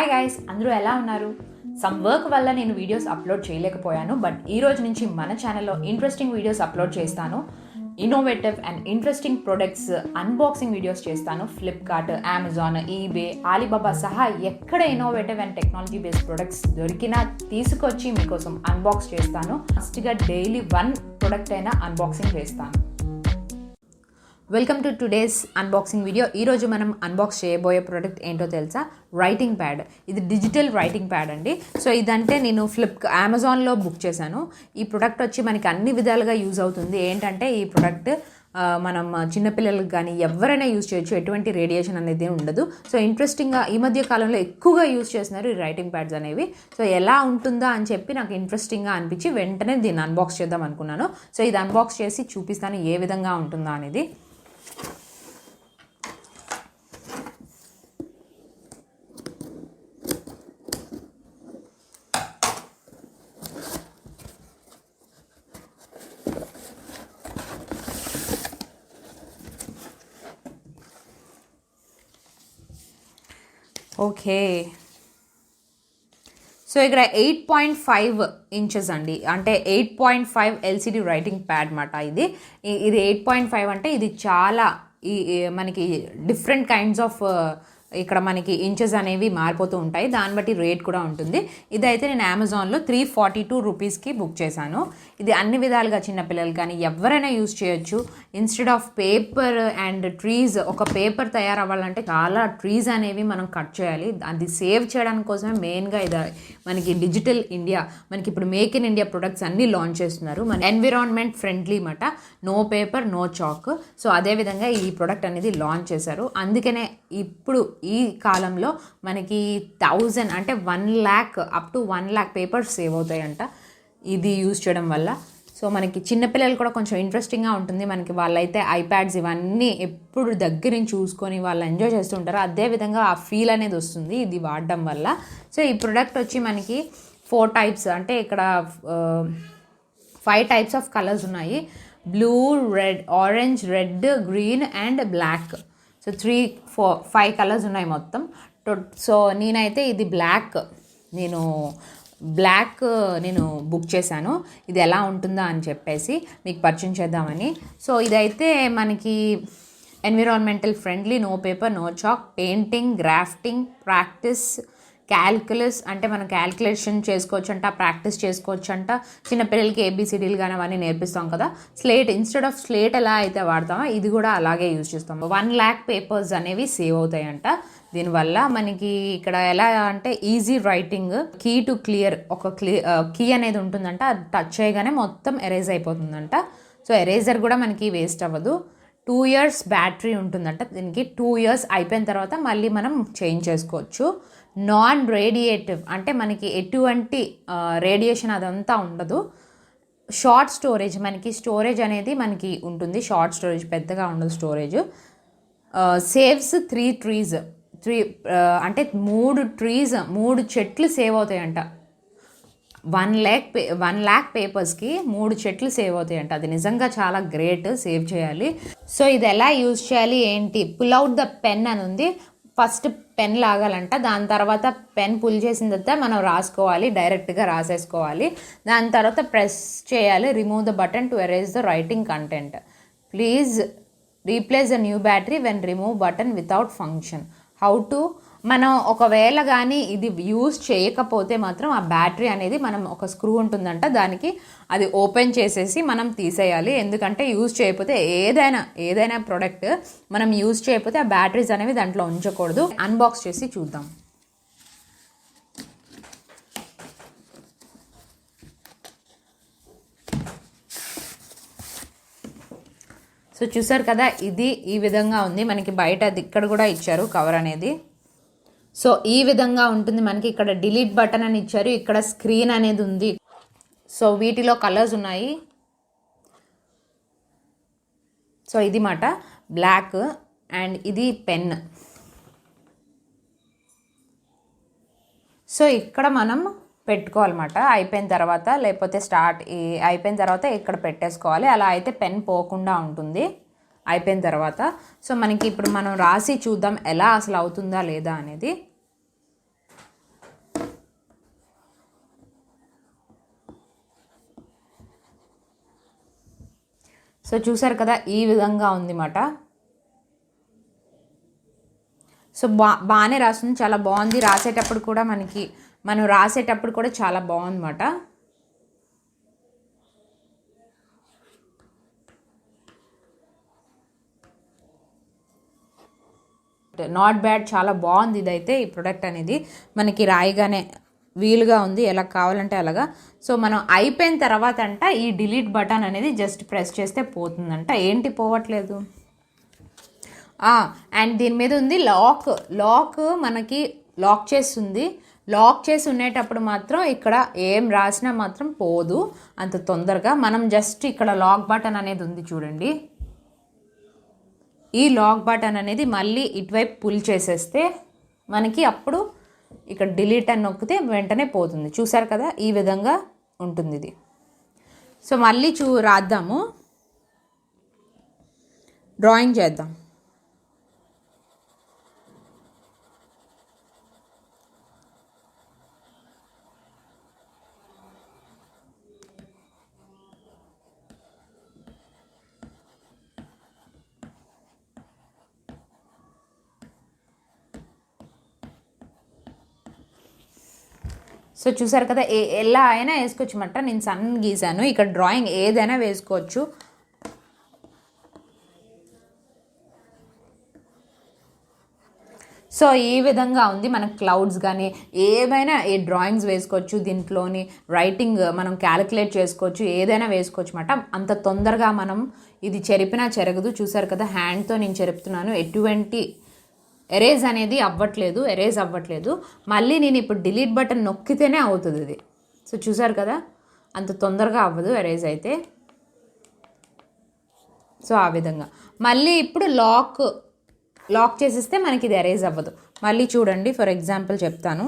Hi guys, అందరూ ఎలా ఉన్నారు? సమ్ వర్క్ వల్ల నేను వీడియోస్ అప్లోడ్ చేయలేకపోయాను. బట్ ఈ రోజు నుంచి మన ఛానల్లో ఇంట్రెస్టింగ్ వీడియోస్ అప్లోడ్ చేస్తాను. Innovative and interesting products unboxing videos చేస్తాను. ఫ్లిప్కార్ట్, అమెజాన్, ఈబే, ఆలీబాబా సహా ఎక్కడ innovative and technology based products దొరికినా తీసుకొచ్చి మీకోసం అన్బాక్స్ చేస్తాను. ఫస్ట్గా డైలీ 1 ప్రొడక్ట్ అయినా అన్బాక్సింగ్ చేస్తాను. Welcome to today's unboxing video. ఈరోజు మనం అన్బాక్స్ చేయబోయే ప్రోడక్ట్ ఏంటో తెలుసా? Writing pad. ఇది డిజిటల్ రైటింగ్ ప్యాడ్ అండి. సో ఇదంటే నేను అమెజాన్లో బుక్ చేశాను. ఈ ప్రోడక్ట్ వచ్చి మనకి అన్ని విధాలుగా యూజ్ అవుతుంది. ఏంటంటే ఈ ప్రోడక్ట్ మనం చిన్నపిల్లలకు కానీ ఎవరైనా యూజ్ చేయొచ్చు. ఎటువంటి రేడియేషన్ అనేది ఉండదు. సో ఇంట్రెస్టింగ్గా ఈ మధ్య కాలంలో ఎక్కువగా యూజ్ చేస్తున్నారు ఈ రైటింగ్ ప్యాడ్స్ అనేవి. సో ఎలా ఉంటుందా అని చెప్పి నాకు ఇంట్రెస్టింగ్గా అనిపించి వెంటనే దీన్ని అన్బాక్స్ చేద్దాం అనుకున్నాను. సో ఇది అన్బాక్స్ చేసి చూపిస్తాను ఏ విధంగా ఉంటుందా అనేది. ఓకే, సో ఇక్కడ 8.5 ఇంచెస్ అండి, అంటే 8.5 ఎల్సిడి రైటింగ్ ప్యాడ్ మాట. ఇది 8.5 అంటే ఇది చాలా మనకి డిఫరెంట్ కైండ్స్ ఆఫ్ ఇక్కడ మనకి ఇంచెస్ అనేవి మారిపోతూ ఉంటాయి. దాన్ని బట్టి రేట్ కూడా ఉంటుంది. ఇదైతే నేను అమెజాన్లో 342 రూపీస్కి బుక్ చేశాను. ఇది అన్ని విధాలుగా చిన్నపిల్లలు కానీ ఎవరైనా యూజ్ చేయొచ్చు. Instead of paper and trees, ఒక పేపర్ తయారవ్వాలంటే చాలా ట్రీస్ అనేవి మనం కట్ చేయాలి. అది సేవ్ చేయడానికి కోసమే మెయిన్గా ఇది మనకి డిజిటల్ ఇండియా, మనకి ఇప్పుడు మేక్ ఇన్ ఇండియా ప్రొడక్ట్స్ అన్నీ లాంచ్ చేస్తున్నారు. మన ఎన్విరాన్మెంట్ ఫ్రెండ్లీ మాట, no paper no chalk. So అదేవిధంగా ఈ ప్రొడక్ట్ అనేది లాంచ్ చేశారు. అందుకనే ఇప్పుడు ఈ కాలంలో మనకి 1000 అంటే 1 lakh up to 1 lakh papers save అవుతాయంట ఇది యూజ్ చేయడం వల్ల. సో మనకి చిన్నపిల్లలు కూడా కొంచెం ఇంట్రెస్టింగ్గా ఉంటుంది. మనకి వాళ్ళైతే ఐప్యాడ్స్ ఇవన్నీ ఎప్పుడు దగ్గర నుంచి చూసుకొని వాళ్ళు ఎంజాయ్ చేస్తుంటారు. అదేవిధంగా ఆ ఫీల్ అనేది వస్తుంది ఇది వాడడం వల్ల. సో ఈ ప్రోడక్ట్ వచ్చి మనకి 4 టైప్స్, అంటే ఇక్కడ 5 టైప్స్ ఆఫ్ కలర్స్ ఉన్నాయి. Blue, red, orange, red, green and black. So 5 colours ఉన్నాయి మొత్తం. సో నేనైతే ఇది బ్లాక్ నేను బుక్ చేశాను. ఇది ఎలా ఉంటుందా అని చెప్పేసి మీకు పరిచయం చేద్దామని. సో ఇదైతే మనకి environmental friendly, no paper no chalk, painting, grafting, practice, calculus, అంటే మనం క్యాల్కులేషన్ చేసుకోవచ్చు అంట, ప్రాక్టీస్ చేసుకోవచ్చు అంట. చిన్నపిల్లలకి ఏబిసిడీలు కానీ అవన్నీ నేర్పిస్తాం కదా. స్లేట్, ఇన్స్టెడ్ ఆఫ్ స్లేట్ ఎలా అయితే వాడతామో ఇది కూడా అలాగే యూజ్ చేస్తాం. 1 lakh పేపర్స్ అనేవి సేవ్ అవుతాయంట దీనివల్ల. మనకి ఇక్కడ ఎలా అంటే easy writing, key to clear, ఒక కీ అనేది ఉంటుందంట. అది టచ్ చేయగానే మొత్తం ఎరేజ్ అయిపోతుందంట. సో ఎరేజర్ కూడా మనకి వేస్ట్ అవ్వదు. 2 years బ్యాటరీ ఉంటుందంట దీనికి. 2 years అయిపోయిన తర్వాత మళ్ళీ మనం చేంజ్ చేసుకోవచ్చు. నాన్ రేడియేటివ్, అంటే మనకి ఎటువంటి రేడియేషన్ అదంతా ఉండదు. షార్ట్ స్టోరేజ్, మనకి స్టోరేజ్ అనేది మనకి ఉంటుంది. షార్ట్ స్టోరేజ్, పెద్దగా ఉండదు స్టోరేజ్. సేవ్స్ 3 trees, అంటే 3 చెట్లు సేవ్ అవుతాయంట. 1 lakh పేపర్స్కి 3 చెట్లు సేవ్ అవుతాయంట. అది నిజంగా చాలా గ్రేట్, సేవ్ చేయాలి. సో ఇది ఎలా యూజ్ చేయాలి ఏంటి? పుల్ అవుట్ ద పెన్ అని ఉంది. ఫస్ట్ పెన్ లాగాలంట. దాని తర్వాత పెన్ పుల్ చేసిన తర్వాత మనం రాసుకోవాలి, డైరెక్ట్గా రాసేసుకోవాలి. దాని తర్వాత ప్రెస్ చేయాలి, remove the button to erase the writing content. Please replace the new battery when remove button without function. How to, మనం ఒకవేళ కానీ ఇది యూజ్ చేయకపోతే మాత్రం ఆ బ్యాటరీ అనేది, మనం ఒక స్క్రూ ఉంటుందంట దానికి, అది ఓపెన్ చేసేసి మనం తీసేయాలి. ఎందుకంటే యూజ్ చేయకపోతే ఏదైనా ప్రోడక్ట్ మనం యూజ్ చేయకపోతే ఆ బ్యాటరీస్ అనేవి దాంట్లో ఉంచకూడదు. అన్బాక్స్ చేసి చూద్దాం. సో చూసారు కదా, ఇది ఈ విధంగా ఉంది. మనకి బయట ఇక్కడ కూడా ఇచ్చారు కవర్ అనేది. సో ఈ విధంగా ఉంటుంది. మనకి ఇక్కడ డిలీట్ బటన్ అని ఇచ్చారు, ఇక్కడ స్క్రీన్ అనేది ఉంది. సో వీటిలో కలర్స్ ఉన్నాయి. సో ఇది మాట బ్లాక్ అండ్ ఇది పెన్. సో ఇక్కడ మనం పెట్టుకోవాలన్నమాట అయిపోయిన తర్వాత, లేకపోతే అయిపోయిన తర్వాత ఇక్కడ పెట్టేసుకోవాలి. అలా అయితే పెన్ పోకుండా ఉంటుంది అయిపోయిన తర్వాత. సో మనకి ఇప్పుడు మనం రాసి చూద్దాం ఎలా అసలు అవుతుందా లేదా అనేది. సో చూసారు కదా, ఈ విధంగా ఉందన్నమాట. సో బాగానే రాస్తుంది, చాలా బాగుంది. రాసేటప్పుడు కూడా మనం రాసేటప్పుడు కూడా చాలా బాగుందన్నమాట. నాట్ బ్యాడ్, చాలా బాగుంది ఇదైతే. ఈ ప్రోడక్ట్ అనేది మనకి రాయిగానే వీలుగా ఉంది, ఎలా కావాలంటే అలాగా. సో మనం అయిపోయిన తర్వాత ఈ డిలీట్ బటన్ అనేది జస్ట్ ప్రెస్ చేస్తే పోతుందంట. ఏంటి పోవట్లేదు? అండ్ దీని మీద ఉంది లాక్ మనకి లాక్ చేస్తుంది. లాక్ చేసి ఉండేటప్పుడు మాత్రం ఇక్కడ ఏం రాసినా మాత్రం పోదు అంత తొందరగా. మనం జస్ట్ ఇక్కడ లాక్ బటన్ అనేది ఉంది చూడండి, ఈ లాక్ బటన్ అనేది మళ్ళీ ఇటువైపు పుల్ చేసేస్తే మనకి అప్పుడు ఇక్కడ డిలీట్ అని నొక్కితే వెంటనే పోతుంది. చూసారు కదా, ఈ విధంగా ఉంటుంది ఇది. సో మళ్ళీ రాద్దాము, డ్రాయింగ్ చేద్దాం. సో చూసారు కదా, ఎలా అయినా వేసుకోవచ్చు అన్నమాట. నేను సన్ గీసాను, ఇక్కడ డ్రాయింగ్ ఏదైనా వేసుకోవచ్చు. సో ఈ విధంగా ఉంది. మనం క్లౌడ్స్ కానీ ఏవైనా డ్రాయింగ్స్ వేసుకోవచ్చు దీంట్లోని. రైటింగ్ మనం క్యాలిక్యులేట్ చేసుకోవచ్చు, ఏదైనా వేసుకోవచ్చు అన్నమాట. అంత తొందరగా మనం ఇది చెరిపినా చెరగదు. చూసారు కదా, హ్యాండ్తో నేను చెరుపుతున్నాను, ఎటువంటి ఎరేజ్ అనేది అవ్వట్లేదు. మళ్ళీ నేను ఇప్పుడు డిలీట్ బటన్ నొక్కితేనే అవుతుంది ఇది. సో చూసారు కదా, అంత తొందరగా అవ్వదు ఎరేజ్ అయితే. సో ఆ విధంగా మళ్ళీ ఇప్పుడు లాక్ చేసేస్తే మనకి ఇది ఎరేజ్ అవ్వదు. మళ్ళీ చూడండి, ఫర్ ఎగ్జాంపుల్ చెప్తాను.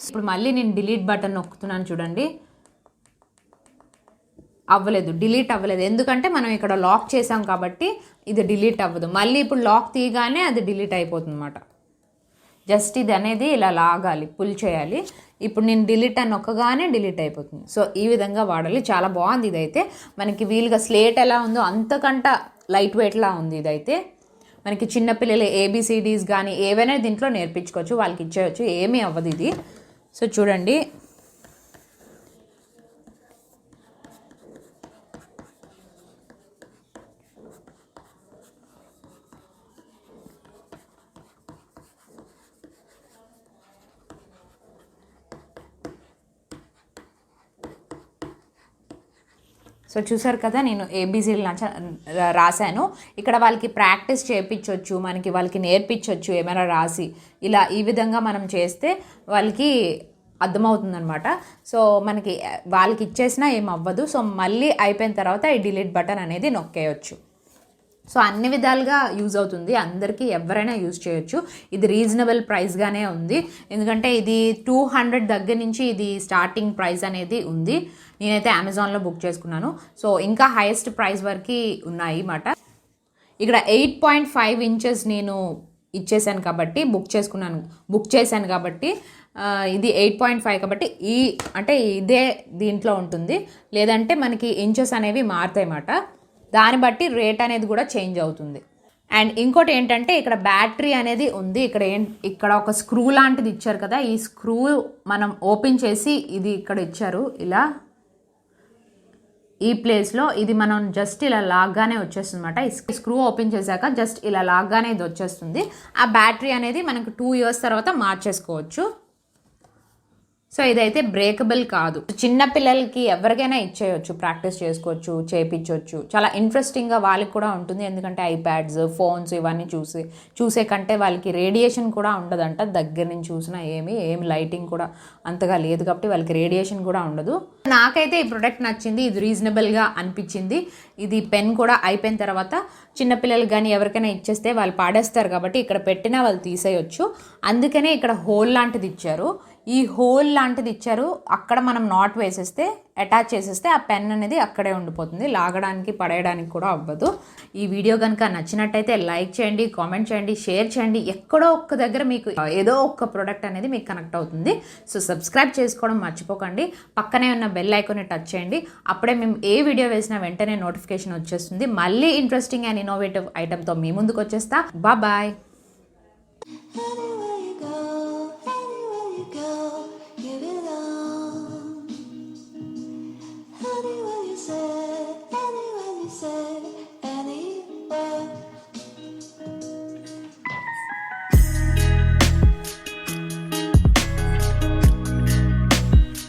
ఇప్పుడు మళ్ళీ నేను డిలీట్ బటన్ నొక్కుతున్నాను చూడండి, డిలీట్ అవ్వలేదు. ఎందుకంటే మనం ఇక్కడ లాక్ చేసాం కాబట్టి ఇది డిలీట్ అవ్వదు. మళ్ళీ ఇప్పుడు లాక్ తీయగానే అది డిలీట్ అయిపోతుంది అన్నమాట. జస్ట్ ఇది అనేది ఇలా లాగాలి, పుల్ చేయాలి. ఇప్పుడు నేను డిలీట్ అని నొక్కగానే డిలీట్ అయిపోతుంది. సో ఈ విధంగా వాడాలి. చాలా బాగుంది ఇదైతే. మనకి వీలుగా స్లేట్ ఎలా ఉందో అంతకంట లైట్ వెయిట్లా ఉంది ఇదైతే. మనకి చిన్నపిల్లలు ఏబిసిడీస్ కానీ ఏవైనా దీంట్లో నేర్పించుకోవచ్చు, వాళ్ళకి ఇచ్చేయచ్చు, ఏమీ అవ్వదు ఇది. సో చూడండి, సో చూసారు కదా, నేను ఏబీసీలు రాశాను. ఇక్కడ వాళ్ళకి ప్రాక్టీస్ చేయించవచ్చు, వాళ్ళకి నేర్పించవచ్చు ఏమైనా రాసి. ఇలా ఈ విధంగా మనం చేస్తే వాళ్ళకి అర్థమవుతుందనమాట. సో వాళ్ళకి ఇచ్చేసినా ఏం అవ్వదు. సో మళ్ళీ అయిపోయిన తర్వాత ఈ డిలీట్ బటన్ అనేది నొక్కేయచ్చు. సో అన్ని విధాలుగా యూజ్ అవుతుంది, అందరికీ ఎవరైనా యూజ్ చేయొచ్చు. ఇది రీజనబుల్ ప్రైస్గానే ఉంది, ఎందుకంటే ఇది 200 దగ్గర నుంచి ఇది స్టార్టింగ్ ప్రైస్ అనేది ఉంది. నేనైతే అమెజాన్లో బుక్ చేసుకున్నాను. సో ఇంకా హైయెస్ట్ ప్రైస్ వరకు ఉన్నాయి అన్నమాట. ఇక్కడ 8.5 ఇంచెస్ నేను ఇచ్చేసాను కాబట్టి బుక్ చేశాను కాబట్టి ఇది 8.5 కాబట్టి ఇదే దీంట్లో ఉంటుంది. లేదంటే మనకి ఇంచెస్ అనేవి మారుతాయి అన్నమాట. దాన్ని బట్టి రేట్ అనేది కూడా చేంజ్ అవుతుంది. అండ్ ఇంకోటి ఏంటంటే ఇక్కడ బ్యాటరీ అనేది ఉంది. ఇక్కడ ఒక స్క్రూ లాంటిది ఇచ్చారు కదా, ఈ స్క్రూ మనం ఓపెన్ చేసి ఇది ఇక్కడ ఇచ్చారు ఇలా ఈ ప్లేస్లో. ఇది మనం జస్ట్ ఇలా లాగ్గానే వచ్చేస్తుంది అనమాట. ఈ స్క్రూ ఓపెన్ చేశాక జస్ట్ ఇలా లాగ్గానే ఇది వచ్చేస్తుంది. ఆ బ్యాటరీ అనేది మనకు 2 years తర్వాత మార్చేసుకోవచ్చు. సో ఇదైతే బ్రేకబుల్ కాదు. చిన్న పిల్లలకి ఎవరికైనా ఇచ్చేయచ్చు, ప్రాక్టీస్ చేసుకోవచ్చు, చేయించవచ్చు. చాలా ఇంట్రెస్టింగ్గా వాళ్ళకి కూడా ఉంటుంది, ఎందుకంటే ఐప్యాడ్స్, ఫోన్స్ ఇవన్నీ చూసే కంటే వాళ్ళకి రేడియేషన్ కూడా ఉండదంట. దగ్గర నుంచి చూసినా ఏమి లైటింగ్ కూడా అంతగా లేదు కాబట్టి వాళ్ళకి రేడియేషన్ కూడా ఉండదు. నాకైతే ఈ ప్రోడక్ట్ నచ్చింది, ఇది రీజనబుల్గా అనిపించింది. ఇది పెన్ కూడా అయిపోయిన తర్వాత చిన్నపిల్లలకి కానీ ఎవరికైనా ఇచ్చేస్తే వాళ్ళు పాడేస్తారు కాబట్టి ఇక్కడ పెట్టినా వాళ్ళు తీసేయచ్చు. అందుకనే ఇక్కడ హోల్ లాంటిది ఇచ్చారు. ఈ హోల్ లాంటిది ఇచ్చారు, అక్కడ మనం నాట్ వేసేస్తే అటాచ్ చేసేస్తే ఆ పెన్ అనేది అక్కడే ఉండిపోతుంది, లాగడానికి పడేయడానికి కూడా అవ్వదు. ఈ వీడియో కనుక నచ్చినట్టయితే లైక్ చేయండి, కామెంట్ చేయండి, షేర్ చేయండి. ఎక్కడో ఒక్క దగ్గర మీకు ఏదో ఒక్క ప్రోడక్ట్ అనేది మీకు కనెక్ట్ అవుతుంది. సో సబ్స్క్రైబ్ చేసుకోవడం మర్చిపోకండి. పక్కనే ఉన్న బెల్ ఐకాన్ని టచ్ చేయండి. అప్పుడే మేము ఏ వీడియో వేసినా వెంటనే నోటిఫికేషన్ వచ్చేస్తుంది. మళ్ళీ ఇంట్రెస్టింగ్ అండ్ ఇన్నోవేటివ్ ఐటమ్తో మీ ముందుకు వచ్చేస్తా. బాయ్.